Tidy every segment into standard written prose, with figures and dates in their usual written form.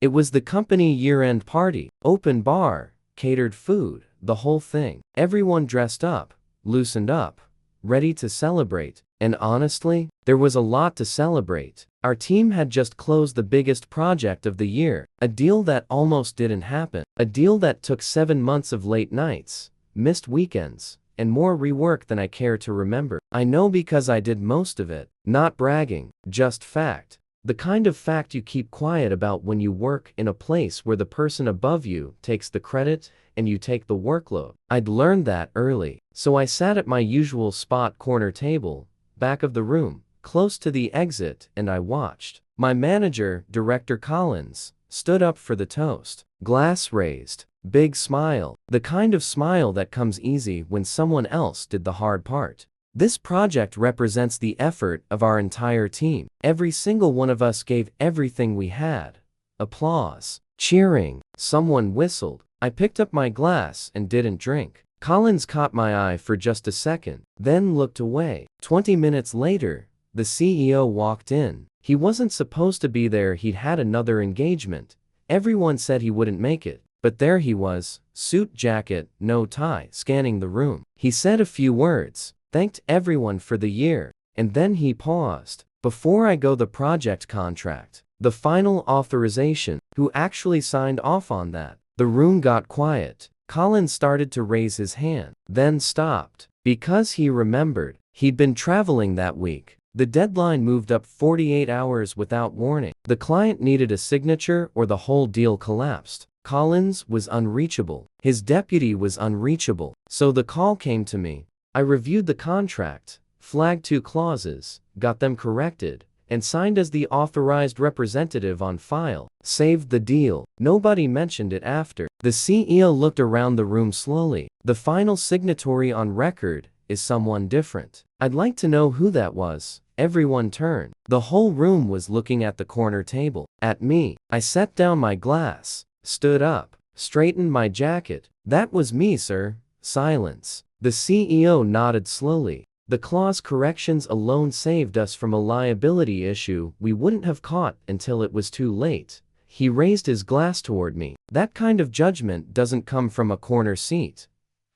It was the company year-end party, open bar, catered food, the whole thing. Everyone dressed up, loosened up, ready to celebrate. And honestly, there was a lot to celebrate. Our team had just closed the biggest project of the year, a deal that almost didn't happen, a deal that took 7 months of late nights, missed weekends, and more rework than I care to remember. I know because I did most of it. Not bragging, just fact. The kind of fact you keep quiet about when you work in a place where the person above you takes the credit and you take the workload. I'd learned that early, so I sat at my usual spot, corner table, back of the room, close to the exit, and I watched. My manager, Director Collins, stood up for the toast. Glass raised. Big smile. The kind of smile that comes easy when someone else did the hard part. This project represents the effort of our entire team. Every single one of us gave everything we had. Applause. Cheering. Someone whistled. I picked up my glass and didn't drink. Collins caught my eye for just a second, then looked away. 20 minutes later, the CEO walked in. He wasn't supposed to be there. He'd had another engagement. Everyone said he wouldn't make it. But there he was, suit jacket, no tie, scanning the room. He said a few words, thanked everyone for the year, and then he paused. Before I go, the project contract, the final authorization, who actually signed off on that? The room got quiet. Collins started to raise his hand, then stopped, because he remembered. He'd been traveling that week. The deadline moved up 48 hours without warning. The client needed a signature or the whole deal collapsed. Collins was unreachable. His deputy was unreachable. So the call came to me. I reviewed the contract, flagged 2 clauses, got them corrected, and signed as the authorized representative on file. Saved the deal. Nobody mentioned it after. The CEO looked around the room slowly. The final signatory on record is someone different. I'd like to know who that was. Everyone turned. The whole room was looking at the corner table. At me. I set down my glass, stood up, straightened my jacket. That was me, sir. Silence. The CEO nodded slowly. The clause corrections alone saved us from a liability issue we wouldn't have caught until it was too late. He raised his glass toward me. That kind of judgment doesn't come from a corner seat.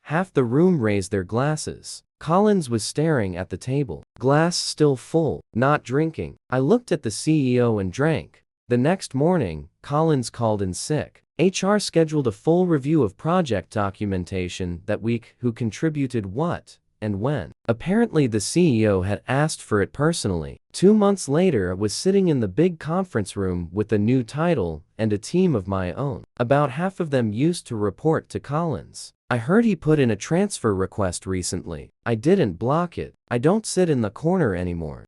Half the room raised their glasses. Collins was staring at the table. Glass still full, not drinking. I looked at the CEO and drank. The next morning, Collins called in sick. HR scheduled a full review of project documentation that week, who contributed what and when. Apparently the CEO had asked for it personally. 2 months later, I was sitting in the big conference room with a new title and a team of my own. About half of them used to report to Collins. I heard he put in a transfer request recently. I didn't block it. I don't sit in the corner anymore.